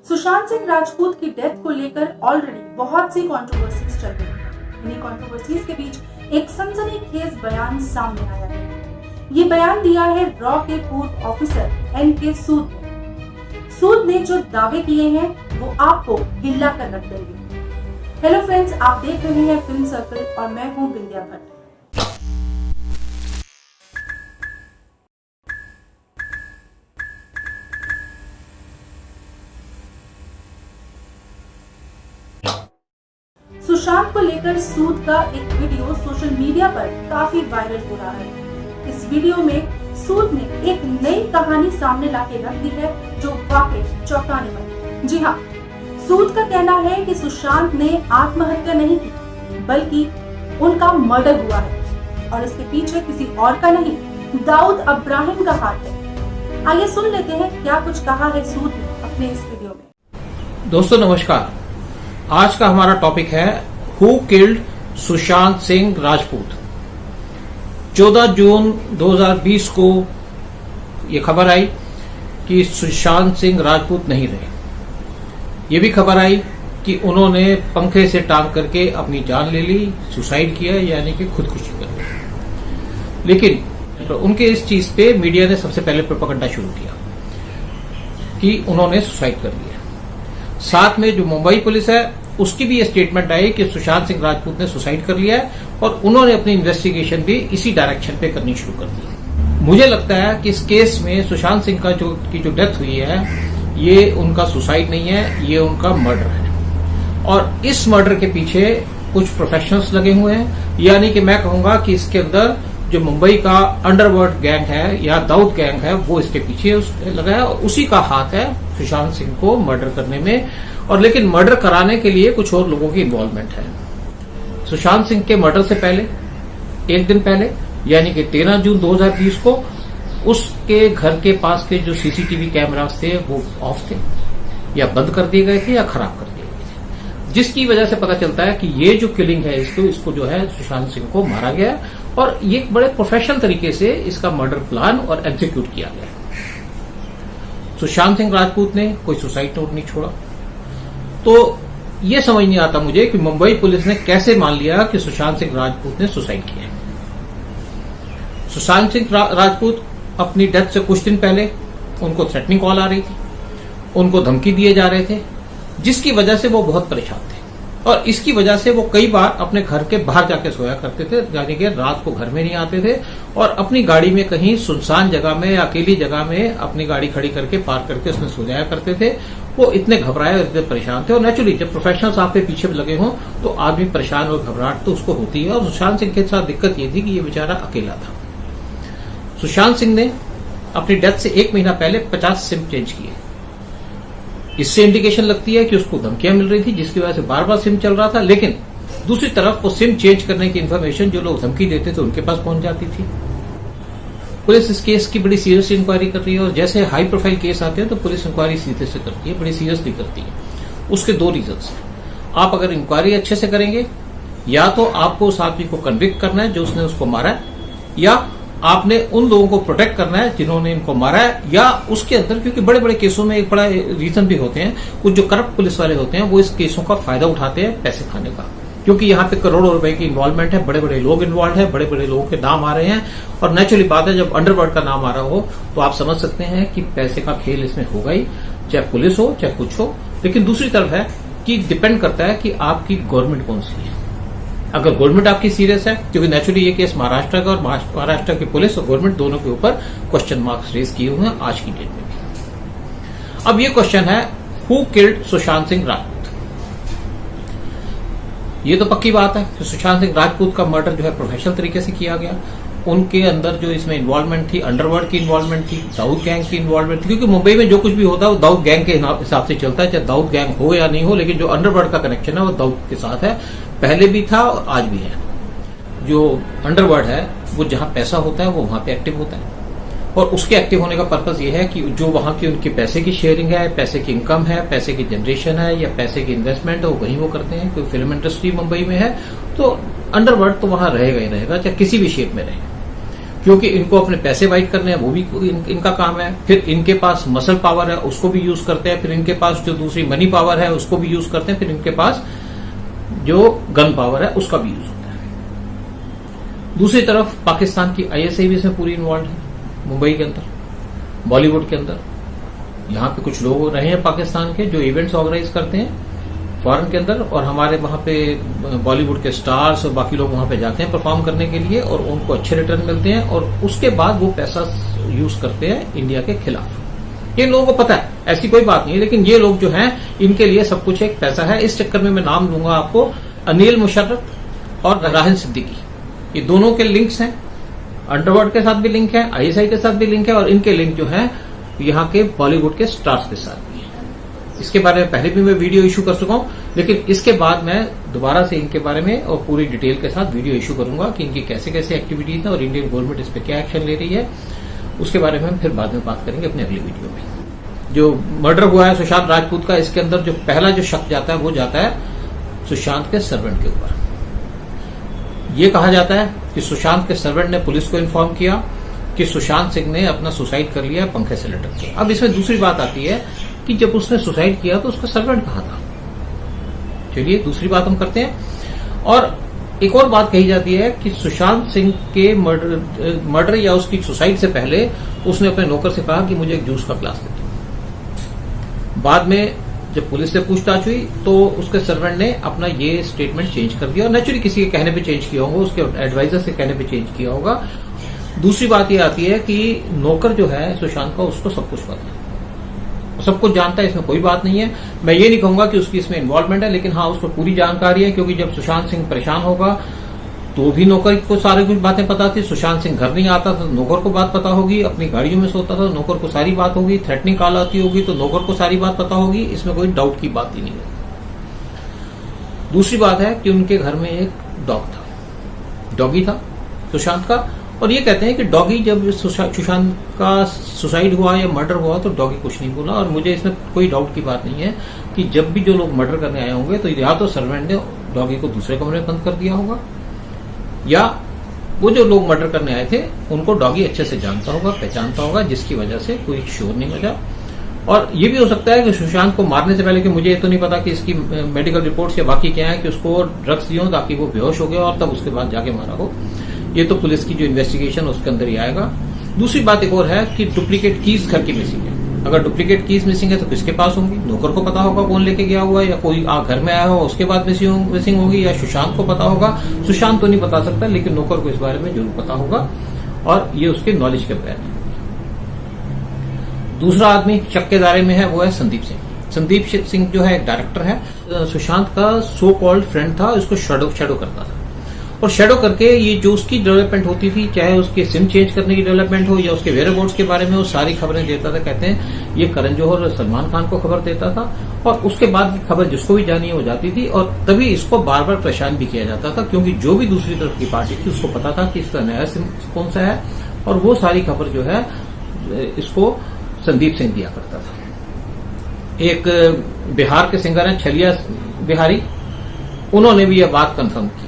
सुशांत सिंह राजपूत की डेथ को लेकर ऑलरेडी बहुत सी कंट्रोवर्सीज चल रही है। इन्हीं कंट्रोवर्सीज के बीच एक सनसनीखेज बयान सामने आया है। ये बयान दिया है रॉ के पूर्व ऑफिसर एनके सूद ने। सूद ने जो दावे किए हैं वो आपको हिला कर रख देंगे। हेलो फ्रेंड्स, आप देख रहे हैं फिल्म सर्कल और मैं हूं बिंदिया भट्ट। सुशांत को लेकर सूद का एक वीडियो सोशल मीडिया पर काफी वायरल हो रहा है। इस वीडियो में सूद ने एक नई कहानी सामने लाके रख दी है जो वाकई चौंकाने वाली। जी हाँ, सूद का कहना है कि सुशांत ने आत्महत्या नहीं की बल्कि उनका मर्डर हुआ है और इसके पीछे किसी और का नहीं, दाऊद इब्राहिम का हाथ है। आइए सुन लेते हैं क्या कुछ कहा है सूद ने अपने इस वीडियो में। दोस्तों नमस्कार, आज का हमारा टॉपिक है हु किल्ड सुशांत सिंह राजपूत। 14 जून 2020 को ये खबर आई कि सुशांत सिंह राजपूत नहीं रहे। ये भी खबर आई कि उन्होंने पंखे से टांग करके अपनी जान ले ली, सुसाइड किया, यानी कि खुदकुशी कर ली। लेकिन तो उनके इस चीज पे मीडिया ने सबसे पहले प्रोपेगेंडा शुरू किया कि उन्होंने सुसाइड कर लिया। साथ में जो मुंबई पुलिस है उसकी भी ये स्टेटमेंट आई कि सुशांत सिंह राजपूत ने सुसाइड कर लिया है और उन्होंने अपनी इन्वेस्टिगेशन भी इसी डायरेक्शन पे करनी शुरू कर दी। मुझे लगता है कि इस केस में सुशांत सिंह का जो डेथ हुई है ये उनका सुसाइड नहीं है, ये उनका मर्डर है। और इस मर्डर के पीछे कुछ प्रोफेशनल्स लगे हुए हैं, यानी कि मैं कहूंगा कि इसके अंदर जो मुंबई का अंडरवर्ल्ड गैंग है या दाऊद गैंग है वो इसके पीछे लगा है और उसी का हाथ है सुशांत सिंह को मर्डर करने में। और लेकिन मर्डर कराने के लिए कुछ और लोगों की इन्वॉल्वमेंट है। सुशांत सिंह के मर्डर से पहले एक दिन पहले यानी कि 13 जून 2020 को उसके घर के पास के जो सीसीटीवी कैमरास थे वो ऑफ थे या बंद कर दिए गए थे या खराब कर दिए गए थे, जिसकी वजह से पता चलता है कि ये जो किलिंग है इसको जो है सुशांत सिंह को मारा गया और ये बड़े प्रोफेशनल तरीके से इसका मर्डर प्लान और एग्जीक्यूट किया गया। सुशांत सिंह राजपूत ने कोई सुसाइड नोट नहीं छोड़ा। तो ये समझ नहीं आता मुझे कि मुंबई पुलिस ने कैसे मान लिया कि सुशांत सिंह राजपूत ने सुसाइड किया। सुशांत सिंह राजपूत अपनी डेथ से कुछ दिन पहले उनको थ्रेटनिंग कॉल आ रही थी, उनको धमकी दिए जा रहे थे, जिसकी वजह से वो बहुत परेशान थे और इसकी वजह से वो कई बार अपने घर के बाहर जाके सोया करते थे, यानी कि रात को घर में नहीं आते थे और अपनी गाड़ी में कहीं सुनसान जगह में या अकेली जगह में अपनी गाड़ी खड़ी करके पार्क करके उसमें सो जाया करते थे। वो इतने घबराए और इतने परेशान थे और नेचुरली जब प्रोफेशनल्स आपके पीछे लगे हों तो आदमी परेशान और घबराहट तो उसको होती है। और सुशांत सिंह के साथ दिक्कत ये थी कि ये बेचारा अकेला था। सुशांत सिंह ने अपनी डेथ से 1 महीना पहले 50 सिम चेंज किए। इससे इंडिकेशन लगती है कि उसको धमकियां मिल रही थी, जिसकी वजह से बार बार सिम चल रहा था। लेकिन दूसरी तरफ वो सिम चेंज करने की इन्फॉर्मेशन जो लोग धमकी देते थे उनके पास पहुंच जाती थी। पुलिस इस केस की बड़ी सीरियस इंक्वायरी कर रही है और जैसे हाई प्रोफाइल केस आते हैं तो पुलिस इंक्वायरी सीधे से करती है, बड़ी सीरियसली करती है। उसके 2 रीजंस हैं। आप अगर इंक्वायरी अच्छे से करेंगे या तो आपको उस आदमी को कन्विक्ट करना है जो उसने उसको मारा है, या आपने उन लोगों को प्रोटेक्ट करना है जिन्होंने इनको मारा है, या उसके अंदर, क्योंकि बड़े बड़े केसों में एक बड़ा रीजन भी होते हैं, कुछ जो करप्ट पुलिस वाले होते हैं वो इस केसों का फायदा उठाते हैं पैसे खाने का, क्योंकि यहाँ पे करोड़ों रुपए की इन्वॉल्वमेंट है, बड़े बड़े लोग इन्वॉल्व है, बड़े बड़े लोगों के नाम आ रहे हैं और नेचुरली बात है जब अंडरवर्ल्ड का नाम आ रहा हो तो आप समझ सकते हैं कि पैसे का खेल इसमें होगा ही, चाहे पुलिस हो चाहे कुछ हो। लेकिन दूसरी तरफ है कि डिपेंड करता है कि आपकी गवर्नमेंट कौन सी है। अगर गवर्नमेंट आपकी सीरियस है, क्योंकि नेचुरली ये केस महाराष्ट्र का और महाराष्ट्र की पुलिस और गवर्नमेंट दोनों के ऊपर क्वेश्चन मार्क्स रेज किए हुए हैं आज की डेट में भी। अब ये क्वेश्चन है हु किल्ड सुशांत सिंह राजपूत। ये तो पक्की बात है कि सुशांत सिंह राजपूत का मर्डर जो है प्रोफेशनल तरीके से किया गया। उनके अंदर जो इसमें इन्वॉल्वमेंट थी, अंडरवर्ल्ड की इन्वॉल्वमेंट थी, दाऊद गैंग की इन्वॉल्वमेंट थी, क्योंकि मुंबई में जो कुछ भी होता है वो दाऊद गैंग के हिसाब से चलता है, चाहे दाऊद गैंग हो या नहीं हो, लेकिन जो अंडरवर्ल्ड का कनेक्शन है वो दाऊद के साथ है, पहले भी था और आज भी है। जो अंडरवर्ल्ड है वो जहां पैसा होता है वो वहां पे एक्टिव होता है और उसके एक्टिव होने का पर्पज ये है कि जो वहां की उनके पैसे की शेयरिंग है, पैसे की इनकम है, पैसे की जनरेशन है या पैसे की इन्वेस्टमेंट है वो वहीं वो करते हैं। कोई फिल्म इंडस्ट्री मुंबई में है तो अंडरवर्ल्ड तो वहां रहेगा ही रहेगा, चाहे किसी भी शेप में रहे। क्योंकि इनको अपने पैसे वाइट करने हैं, वो भी इनका काम है। फिर इनके पास मसल पावर है, उसको भी यूज करते हैं। फिर इनके पास जो दूसरी मनी पावर है, उसको भी यूज करते हैं। फिर इनके पास जो गन पावर है, उसका भी यूज होता है। दूसरी तरफ पाकिस्तान की आईएसआई भी इसमें पूरी इन्वॉल्व है, मुंबई के अंदर, बॉलीवुड के अंदर। यहाँ पे कुछ लोग रहे हैं पाकिस्तान के जो इवेंट्स ऑर्गेनाइज करते हैं फॉरेन के अंदर, और हमारे वहां पे बॉलीवुड के स्टार्स और बाकी लोग वहां पे जाते हैं परफॉर्म करने के लिए, और उनको अच्छे रिटर्न मिलते हैं, और उसके बाद वो पैसा यूज करते हैं इंडिया के खिलाफ। ये लोगों को पता है, ऐसी कोई बात नहीं है, लेकिन ये लोग जो हैं, इनके लिए सब कुछ एक पैसा है। इस चक्कर में मैं नाम लूंगा आपको, अनिल मुशर्रफ और राहिल सिद्दीकी, ये दोनों के लिंक्स हैं। अंडरवर्ल्ड के साथ भी लिंक है, आईएसआई के साथ भी लिंक है, और इनके लिंक जो है यहाँ के बॉलीवुड के स्टार्स के साथ भी है। इसके बारे में पहले भी मैं वीडियो इशू कर चुका हूं, लेकिन इसके बाद मैं दोबारा से इनके बारे में और पूरी डिटेल के साथ वीडियो इशू करूंगा कि इनकी कैसे कैसे एक्टिविटीज है और इंडियन गवर्नमेंट इस पर क्या एक्शन ले रही है। उसके बारे में हम फिर बाद में बात करेंगे अपने अगले वीडियो में। जो मर्डर हुआ है सुशांत राजपूत का, इसके अंदर जो पहला जो शक जाता है वो जाता है सुशांत के सर्वेंट के ऊपर। ये कहा जाता है कि सुशांत के सर्वेंट ने पुलिस को इन्फॉर्म किया कि सुशांत सिंह ने अपना सुसाइड कर लिया पंखे से लटक के। अब इसमें दूसरी बात आती है कि जब उसने सुसाइड किया तो उसका सर्वेंट कहाँ था। चलिए दूसरी बात हम करते हैं। और एक और बात कही जाती है कि सुशांत सिंह के मर्डर या उसकी सुसाइड से पहले उसने अपने नौकर से कहा कि मुझे एक जूस का ग्लास दे दो। बाद में जब पुलिस से पूछताछ हुई तो उसके सर्वेंट ने अपना ये स्टेटमेंट चेंज कर दिया, और नेचुरली किसी के कहने पे चेंज किया होगा, उसके एडवाइजर से कहने पे चेंज किया होगा। दूसरी बात ये आती है कि नौकर जो है सुशांत का, उसको सब कुछ पता है, सब कुछ जानता है, इसमें कोई बात नहीं है। मैं ये नहीं कहूंगा कि उसकी इसमें इन्वॉल्वमेंट है, लेकिन हाँ उसको पूरी जानकारी है, क्योंकि जब सुशांत सिंह परेशान होगा तो भी नौकर को सारी कुछ बातें पता थी। सुशांत सिंह घर नहीं आता था, नौकर को बात पता होगी। अपनी गाड़ियों में सोता था, नौकर को सारी बात होगी। थ्रेटनिंग कॉल आती होगी तो नौकर को सारी बात पता होगी, इसमें कोई डाउट की बात ही नहीं है। दूसरी बात है कि उनके घर में एक डॉग था, डॉगी था सुशांत का, और ये कहते हैं कि डॉगी जब सुशांत का सुसाइड हुआ या मर्डर हुआ तो डॉगी कुछ नहीं बोला। और मुझे इसमें कोई डाउट की बात नहीं है कि जब भी जो लोग मर्डर करने आए होंगे तो या तो सर्वेंट ने डॉगी को दूसरे कमरे में बंद कर दिया होगा, या वो जो लोग मर्डर करने आए थे उनको डॉगी अच्छे से जानता होगा, पहचानता होगा, जिसकी वजह से कोई शोर नहीं बजा। और ये भी हो सकता है कि सुशांत को मारने से पहले, कि मुझे ये तो नहीं पता कि इसकी मेडिकल रिपोर्ट्स या बाकी क्या है, कि उसको ड्रग्स दियो ताकि वो बेहोश हो गया और तब उसके बाद जाके मारा हो। ये तो पुलिस की जो इन्वेस्टिगेशन उसके अंदर ही आएगा। दूसरी बात एक और है कि डुप्लीकेट कीज घर की मिसिंग है। अगर डुप्लीकेट कीज मिसिंग है तो किसके पास होंगी? नौकर को पता होगा कौन लेके गया हुआ है, या कोई घर में आया हो उसके बाद मिसिंग होगी, या सुशांत को पता होगा। सुशांत तो नहीं बता सकता, लेकिन नौकर को इस बारे में जरूर पता होगा, और ये उसके नॉलेज के बगैर। दूसरा आदमी शक के दायरे में है वो है संदीप सिंह। संदीप सिंह जो है एक डायरेक्टर है, सुशांत का सो कॉल्ड फ्रेंड था, उसको शैडो करता था। और शैडो करके ये जो उसकी डेवलपमेंट होती थी, चाहे उसके सिम चेंज करने की डेवलपमेंट हो या उसके वेयरअबाउट्स के बारे में, वो सारी खबरें देता था। कहते हैं ये करण जौहर और सलमान खान को खबर देता था, और उसके बाद की खबर जिसको भी जानी है वो जाती थी। और तभी इसको बार बार परेशान भी किया जाता था, क्योंकि जो भी दूसरी तरफ की पार्टी थी उसको पता था कि इसका नया सिम कौन सा है, और वो सारी खबर जो है इसको संदीप सिंह दिया करता था। एक बिहार के सिंगर हैं छलिया बिहारी, उन्होंने भी यह बात कंफर्म की है।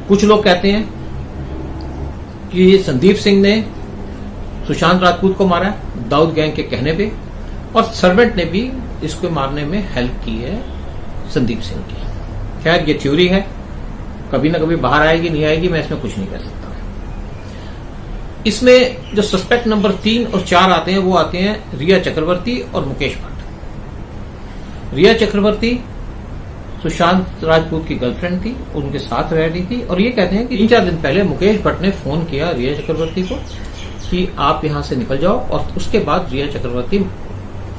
कुछ लोग कहते हैं कि संदीप सिंह ने सुशांत राजपूत को मारा है दाऊद गैंग के कहने पे, और सर्वेंट ने भी इसको मारने में हेल्प की है संदीप सिंह की। खैर ये थ्योरी है, कभी ना कभी बाहर आएगी, नहीं आएगी, मैं इसमें कुछ नहीं कह सकता। इसमें जो सस्पेक्ट नंबर 3 और 4 आते हैं वो आते हैं रिया चक्रवर्ती और मुकेश भट्ट। रिया चक्रवर्ती सुशांत राजपूत की गर्लफ्रेंड थी, उनके साथ रह रही थी, और ये कहते हैं कि 3-4 दिन पहले मुकेश भट्ट ने फोन किया रिया चक्रवर्ती को कि आप यहां से निकल जाओ, और उसके बाद रिया चक्रवर्ती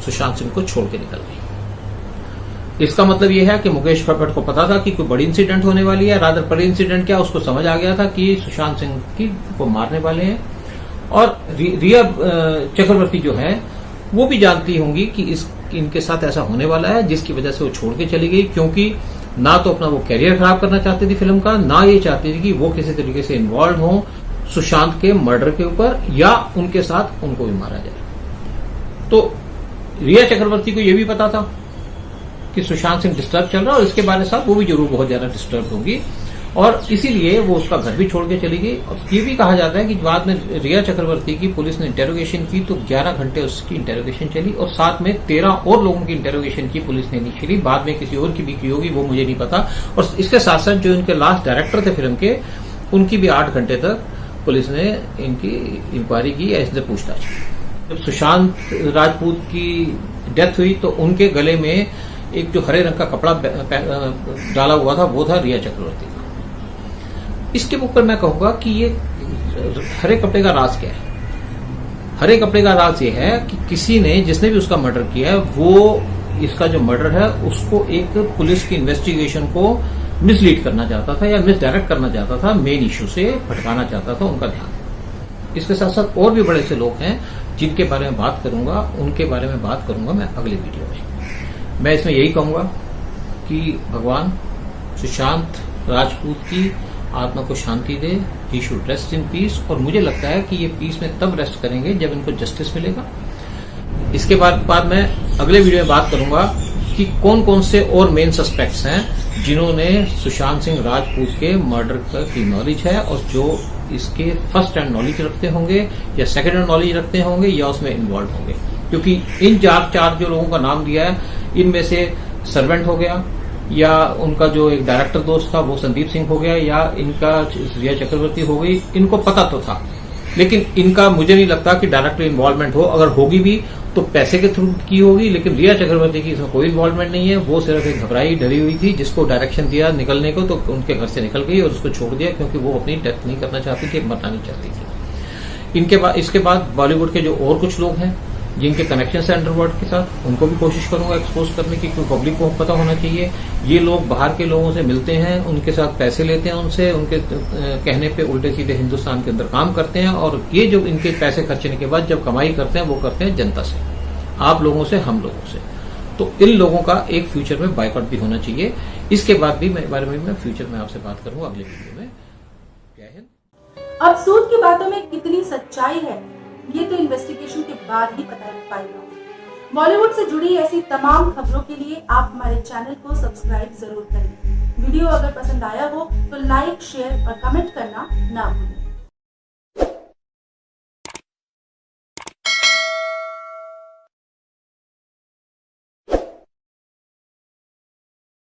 सुशांत सिंह को छोड़ के निकल गई। इसका मतलब यह है कि मुकेश भट्ट को पता था कि कोई बड़ी इंसिडेंट होने वाली है, रादर बड़ी इंसिडेंट क्या, उसको समझ आ गया था कि सुशांत सिंह को मारने वाले हैं। और रिया चक्रवर्ती जो है वो भी जानती होंगी कि इनके साथ ऐसा होने वाला है, जिसकी वजह से वो छोड़ के चली गई, क्योंकि ना तो अपना वो कैरियर खराब करना चाहती थी फिल्म का, ना ये चाहती थी कि वो किसी तरीके से इन्वॉल्व हो सुशांत के मर्डर के ऊपर, या उनके साथ उनको भी मारा जाए। तो रिया चक्रवर्ती को ये भी पता था कि सुशांत सिंह डिस्टर्ब चल रहा है, और इसके बारे साथ वो भी जरूर बहुत ज्यादा डिस्टर्ब होगी, और इसीलिए वो उसका घर भी छोड़ के चली गई। और ये भी कहा जाता है कि बाद में रिया चक्रवर्ती की पुलिस ने इंटेरोगेशन की तो 11 घंटे उसकी इंटेरोगेशन चली और साथ में 13 और लोगों की इंटेरोगेशन की पुलिस ने नहीं चली। बाद में किसी और की भी की होगी, वो मुझे नहीं पता। और इसके साथ साथ जो इनके लास्ट डायरेक्टर थे फिल्म के, उनकी भी 8 घंटे तक पुलिस ने इनकी इंक्वायरी की या इससे पूछताछ की। जब सुशांत राजपूत की डेथ हुई तो उनके गले में एक जो हरे रंग का कपड़ा डाला हुआ था वो था रिया चक्रवर्ती का। इसके ऊपर मैं कहूंगा कि ये हरे कपड़े का राज क्या है। हरे कपड़े का राज ये है कि किसी ने, जिसने भी उसका मर्डर किया है, वो इसका जो मर्डर है उसको एक पुलिस की इन्वेस्टिगेशन को मिसलीड करना चाहता था या मिसडायरेक्ट करना चाहता था, मेन इश्यू से भटकाना चाहता था उनका ध्यान। इसके साथ साथ और भी बड़े से लोग हैं जिनके बारे में बात करूंगा, उनके बारे में बात करूंगा मैं अगले वीडियो में। मैं इसमें यही कहूंगा कि भगवान सुशांत राजपूत की आत्मा को शांति दे, he should rest in peace. और मुझे लगता है कि ये पीस में तब रेस्ट करेंगे जब इनको जस्टिस मिलेगा। इसके बाद मैं अगले वीडियो में बात करूंगा कि कौन कौन से और मेन सस्पेक्ट्स हैं जिन्होंने सुशांत सिंह राजपूत के मर्डर की नॉलेज है और जो इसके फर्स्ट हैंड नॉलेज रखते होंगे या सेकेंड हैंड नॉलेज रखते होंगे या उसमें इन्वॉल्व होंगे। क्योंकि इन चार जो लोगों का नाम दिया है, इनमें से सर्वेंट हो गया, या उनका जो एक डायरेक्टर दोस्त था वो संदीप सिंह हो गया, या इनका रिया चक्रवर्ती हो गई। इनको पता तो था, लेकिन इनका मुझे नहीं लगता कि डायरेक्ट इन्वॉल्वमेंट हो। अगर होगी भी तो पैसे के थ्रू की होगी, लेकिन रिया चक्रवर्ती की इसमें कोई इन्वॉल्वमेंट नहीं है। वो सिर्फ एक घबराई डरी हुई थी, जिसको डायरेक्शन दिया निकलने को तो उनके घर से निकल गई और उसको छोड़ दिया, क्योंकि वो अपनी डेथ नहीं करना चाहती थी, मरना नहीं चाहती थी। इसके बाद बॉलीवुड के जो और कुछ लोग हैं जिनके कनेक्शन है अंडरवर्ल्ड के साथ, उनको भी कोशिश करूंगा एक्सपोज करने की, क्योंकि पब्लिक को पता होना चाहिए। ये लोग बाहर के लोगों से मिलते हैं, उनके साथ पैसे लेते हैं, उनसे उनके कहने पे उल्टे सीधे हिंदुस्तान के अंदर काम करते हैं। और ये जो इनके पैसे खर्चने के बाद जब कमाई करते हैं वो करते हैं जनता से, आप लोगों से, हम लोगों से। तो इन लोगों का एक फ्यूचर में बायकॉट भी होना चाहिए। इसके बाद भी मैं बारे में मैं फ्यूचर में आपसे बात करूंगा अगले वीडियो में। जय हिंद। अब सूद की बातों में कितनी सच्चाई है ये तो इन्वेस्टिगेशन के बाद ही पता लग पाएगा। बॉलीवुड से जुड़ी ऐसी तमाम खबरों के लिए आप हमारे चैनल को सब्सक्राइब जरूर करें। वीडियो अगर पसंद आया हो तो लाइक, शेयर और कमेंट करना ना भूलें।